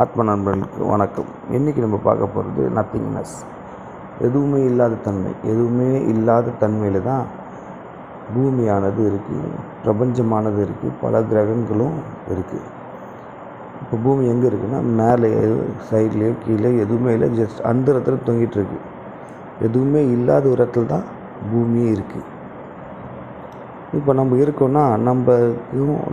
ஆத்ம நண்பர்களுக்கு வணக்கம். இன்றைக்கி நம்ம பார்க்க போகிறது நத்திங்னஸ். எதுவுமே இல்லாத தன்மை. எதுவுமே இல்லாத தன்மையில் தான் பூமியானது இருக்குது, பிரபஞ்சமானது இருக்குது, பல கிரகங்களும் இருக்குது. இப்போ பூமி எங்கே இருக்குன்னா, மேலே சைட்லேயோ கீழே எதுவுமே இல்லை, ஜஸ்ட் அந்த இடத்துல தொங்கிட்டுருக்கு. எதுவுமே இல்லாத ஒரு இடத்துல தான் பூமியே இருக்குது. இப்போ நம்ம இருக்கோன்னா,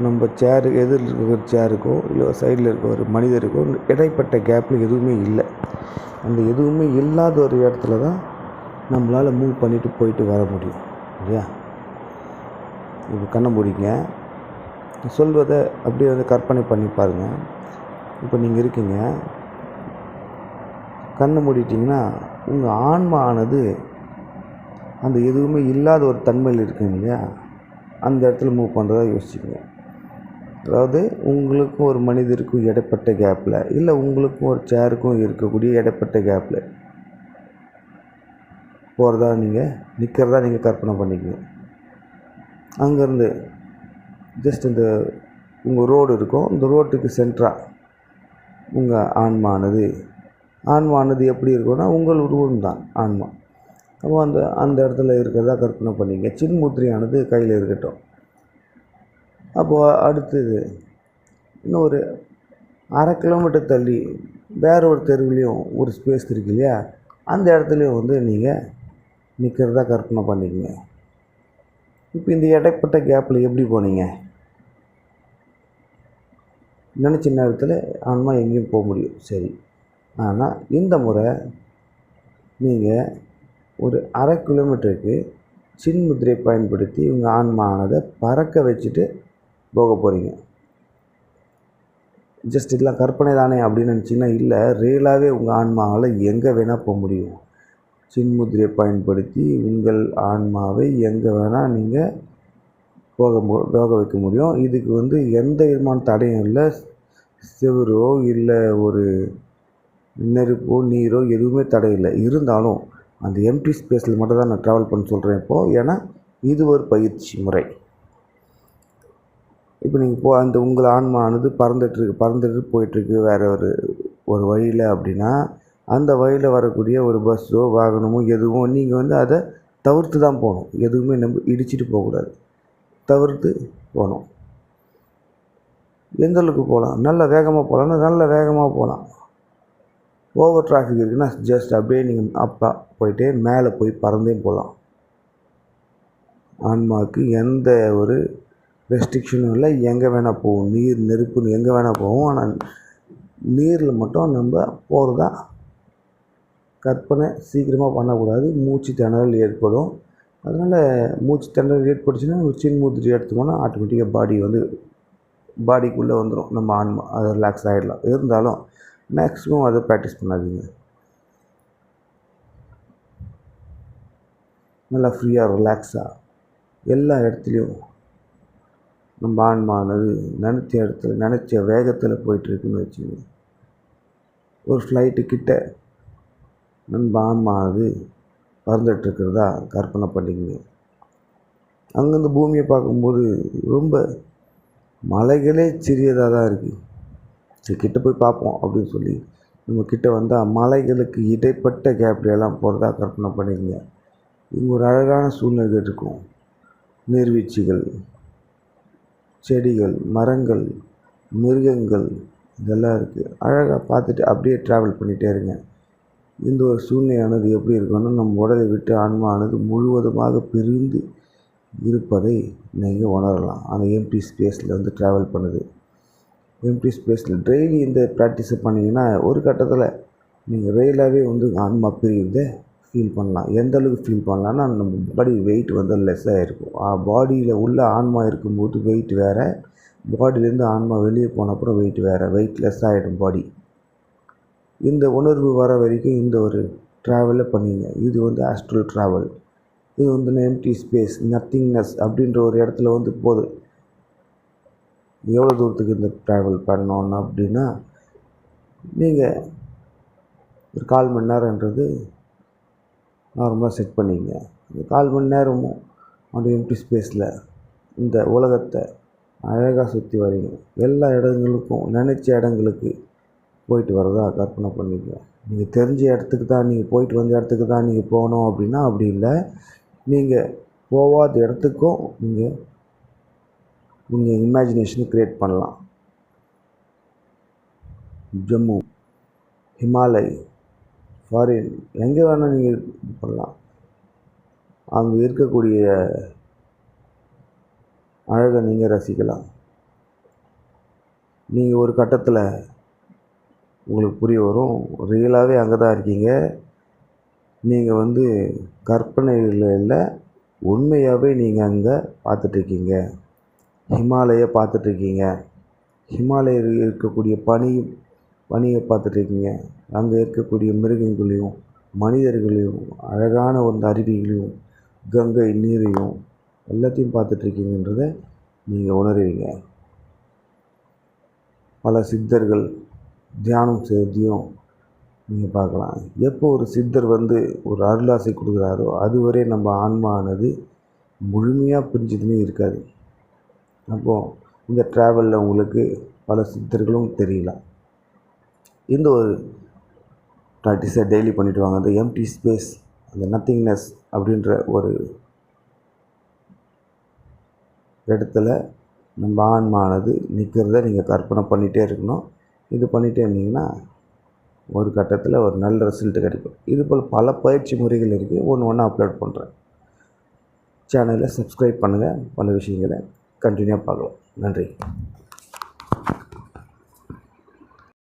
நம்ம சேரு எதிரில் இருக்கிற சேருக்கோ இல்லை சைடில் இருக்க ஒரு மனிதருக்கோ இடைப்பட்ட கேப்பில் எதுவுமே இல்லை. அந்த எதுவுமே இல்லாத ஒரு இடத்துல தான் நம்மளால் மூவ் பண்ணிவிட்டு போயிட்டு வர முடியும் இல்லையா? இப்போ கண்ணை மூடிங்க, சொல்வதை அப்படியே கற்பனை பண்ணி பாருங்கள். இப்போ நீங்கள் இருக்கீங்க, கண்ணை மூடிட்டிங்கன்னா உங்கள் ஆன்மா ஆனது அந்த எதுவுமே இல்லாத ஒரு தன்மையில் இருக்குங்க இல்லையா? அந்த இடத்துல மூவ் பண்ணுறதா யோசிச்சுங்க. அதாவது உங்களுக்கும் ஒரு மனிதருக்கும் இடைப்பட்ட கேப்பில், இல்லை உங்களுக்கும் ஒரு சேருக்கும் இருக்கக்கூடிய இடைப்பட்ட கேப்பில் போகிறதா நிற்கிறதா நீங்கள் கற்பனை பண்ணிக்கங்க. அங்கேருந்து ஜஸ்ட் இந்த உங்கள் ரோடு இருக்கும், இந்த ரோட்டுக்கு சென்ட்ராக உங்கள் ஆன்மானது எப்படி இருக்குன்னா, உங்கள் உருவம் தான் ஆன்மா. அப்போ அந்த இடத்துல இருக்கிறதா கற்பனை பண்ணிங்க. சின்முத்திரையானது கையில் இருக்கட்டும். அப்போது அடுத்தது இன்னும் ஒரு 1/2 கிலோமீட்டர் தள்ளி வேறு ஒரு தெருவுலேயும் ஒரு ஸ்பேஸ் இருக்கு இல்லையா? அந்த இடத்துலையும் நீங்கள் நிற்கிறதா கற்பனை பண்ணிக்கங்க. இப்போ இந்த இடைப்பட்ட கேப்பில் எப்படி போனீங்க? நினச்ச நேரத்தில் ஆன்மா எங்கேயும் போக முடியும், சரி. ஆனால் இந்த முறை நீங்கள் ஒரு 1/2 கிலோமீட்டருக்கு சின்முத்திரை பயன்படுத்தி உங்கள் ஆன்மானதை பறக்க வச்சுட்டு போக போகிறீங்க. ஜஸ்ட் இதெல்லாம் கற்பனை தானே அப்படின்னு நினச்சிங்கன்னா, இல்லை, ரியலாகவே உங்கள் ஆன்மாவால் எங்கே வேணால் போக முடியும். சின்முத்திரையை பயன்படுத்தி உங்கள் ஆன்மாவை எங்கே வேணால் நீங்கள் போக வைக்க முடியும். இதுக்கு எந்த விதமான தடையும் இல்லை. செவரோ இல்லை ஒரு நெருப்போ நீரோ எதுவுமே தடை இல்லை. இருந்தாலும் அந்த எம்டி ஸ்பேஸில் மட்டும் தான் நான் ட்ராவல் பண்ண சொல்கிறேன் இப்போது. ஏன்னா இது ஒரு பயிற்சி முறை. இப்போ நீங்கள் உங்கள் ஆன்மானது பறந்துட்டு போயிட்டுருக்கு வேறு ஒரு வழியில் அப்படின்னா, அந்த வழியில் வரக்கூடிய ஒரு பஸ்ஸோ வாகனமோ எதுவும் நீங்கள் அதை தவிர்த்து தான் போகணும். எதுவுமே நம்ம இடிச்சிட்டு போகக்கூடாது, தவிர்த்து போகணும். எந்த அளவுக்கு போகலாம்? நல்ல வேகமாக போகலான்னா நல்ல வேகமாக போகலாம். ஓவர் டிராஃபிக் இருக்குன்னா ஜஸ்ட் அப்படியே நீங்கள் அப்பா போயிட்டே மேலே போய் பறந்தே போகலாம். ஆன்மாவுக்கு எந்த ஒரு ரெஸ்ட்ரிக்ஷனும் இல்லை, எங்கே வேணால் போகும். நீர் நெருப்புன்னு எங்கே வேணால் போகும். ஆனால் நீரில் மட்டும் நம்ம போகிறதா கற்பனை சீக்கிரமாக பண்ணக்கூடாது. மூச்சு திணறல் ஏற்படும். அதனால் மூச்சு திணறல் ஏற்பட்டுச்சுன்னா ஒரு சின்முத்திரை எடுத்துக்கோன்னா ஆட்டோமேட்டிக்காக பாடிக்குள்ளே வந்துடும் நம்ம ஆன்மா. அதை ரிலாக்ஸ் ஆகிடலாம். இருந்தாலும் மேக்ஸிமம் அதை ப்ராக்டிஸ் பண்ணாதீங்க. நல்லா ஃப்ரீயாக ரிலாக்ஸாக எல்லா இடத்துலையும் நம்ம ஆன்மானது நினச்ச வேகத்தில் போயிட்டுருக்குன்னு வச்சுங்க. ஒரு ஃப்ளைட்டு கிட்ட நம்ம ஆன்மானது பறந்துட்டுருக்கிறதா கற்பனை பண்ணிக்கங்க. அங்கேருந்து பூமியை பார்க்கும்போது ரொம்ப மலைகளே சிறியதாக தான் இருக்குது. சரி, கிட்ட போய் பார்ப்போம் அப்படின்னு சொல்லி நம்ம கிட்டே வந்தால் மலைகளுக்கு இடைப்பட்ட கேப்லையெல்லாம் போகிறதா கற்பனை பண்ணிக்கங்க. இங்கே ஒரு அழகான சூழ்நிலை இருக்கும். நீர்வீழ்ச்சிகள், செடிகள், மரங்கள், மிருகங்கள் இதெல்லாம் இருக்குது. அழகாக பார்த்துட்டு அப்படியே ட்ராவல் பண்ணிகிட்டே இருங்க. இந்த ஒரு சூழ்நிலையானது எப்படி இருக்குன்னா, நம்ம உடலை விட்டு ஆன்மானது முழுவதுமாக பிரிந்து இருப்பதை நீங்கள் உணரலாம். அந்த எம்டி ஸ்பேஸில் ட்ராவல் பண்ணுது. எம்டி ஸ்பேஸில் டெய்லி இந்த ப்ராக்டிஸை பண்ணிங்கன்னா ஒரு கட்டத்தில் நீங்கள் ரியலாகவே ஆன்மா பிரியுறதை ஃபீல் பண்ணலாம். எந்த அளவுக்கு ஃபீல் பண்ணலான்னா, நம்ம பாடி வெயிட் லெஸ்ஸாக இருக்கும். பாடியில் உள்ள ஆன்மா இருக்கும்போது வெயிட் வேறு, பாடியிலேருந்து ஆன்மா வெளியே போன அப்புறம் வெயிட் வேறு, வெயிட் லெஸ் ஆகிடும் பாடி. இந்த உணர்வு வர வரைக்கும் இந்த ஒரு ட்ராவலை பண்ணிங்க. இது ஆஸ்ட்ரல் ட்ராவல். இது எம்டி ஸ்பேஸ், நத்திங்னஸ் அப்படின்ற ஒரு இடத்துல போகுது. எவ்வளோ தூரத்துக்கு இந்த ட்ராவல் பண்ணணும் அப்படின்னா, நீங்கள் ஒரு 1/4 மணி நேரன்றது நார்மலாக செட் பண்ணிங்க. இந்த 1/4 மணி நேரமும் அந்த எம்டி ஸ்பேஸில் இந்த உலகத்தை அழகாக சுற்றி வரீங்க. எல்லா இடங்களுக்கும் நினச்ச இடங்களுக்கு போயிட்டு வரதா கற்பனை பண்ணிக்கங்க. நீங்கள் தெரிஞ்ச இடத்துக்கு தான், நீங்கள் போயிட்டு வந்த இடத்துக்கு தான் நீங்கள் போகணும் அப்படின்னா அப்படி இல்லை. நீங்கள் போகாத இடத்துக்கும் நீங்கள் இமேஜினேஷனை க்ரியேட் பண்ணலாம். ஜம்மு, ஹிமாலய், ஃபாரின், எங்கே வேணால் நீங்கள் இது பண்ணலாம். அங்கே இருக்கக்கூடிய அழகை நீங்கள் ரசிக்கலாம். நீங்கள் ஒரு கட்டத்தில் உங்களுக்கு புரிய வரும், ரியலாகவே அங்கே தான் இருக்கீங்க. நீங்கள் கற்பனையில் இல்லை, உண்மையாகவே நீங்கள் அங்கே பார்த்துட்ருக்கீங்க. ஹிமாலயை பார்த்துட்ருக்கீங்க. ஹிமாலயில் இருக்கக்கூடிய பனியை பார்த்துட்ருக்கீங்க. அங்கே இருக்கக்கூடிய மிருகங்களையும் மனிதர்களையும் அழகான அருவிகளையும் கங்கை நீரையும் எல்லாத்தையும் பார்த்துட்ருக்கீங்கன்றதை நீங்கள் உணர்வீங்க. பல சித்தர்கள் தியானம் செய்வதையும் நீங்கள் பார்க்கலாம். எப்போ ஒரு சித்தர் ஒரு அருளாசை கொடுக்குறாரோ அதுவரை நம்ம ஆன்மானது முழுமையாக பிரிஞ்சதுமே இருக்காது. அப்போது இந்த ட்ராவலில் உங்களுக்கு பல சித்தர்களும் தெரியலாம். இந்த ஒரு ப்ராக்டிஸை டெய்லி பண்ணிவிட்டு வாங்க. அந்த எம்டி ஸ்பேஸ், அந்த நத்திங்னஸ் அப்படின்ற ஒரு இடத்துல நம்ம ஆன்மானது நிற்கிறத நீங்கள் கற்பனை பண்ணிகிட்டே இருக்கணும். இது பண்ணிகிட்டே இருந்தீங்கன்னா ஒரு கட்டத்தில் ஒரு நல்ல ரிசல்ட் கிடைக்கும். இதுபோல் பல பயிற்சி முறைகள் இருக்குது. ஒன்று அப்லோட் பண்ணுறேன். சேனலை சப்ஸ்கிரைப் பண்ணுங்கள். பல விஷயங்களை கண்டினியூவாக பார்க்கலாம். நன்றி.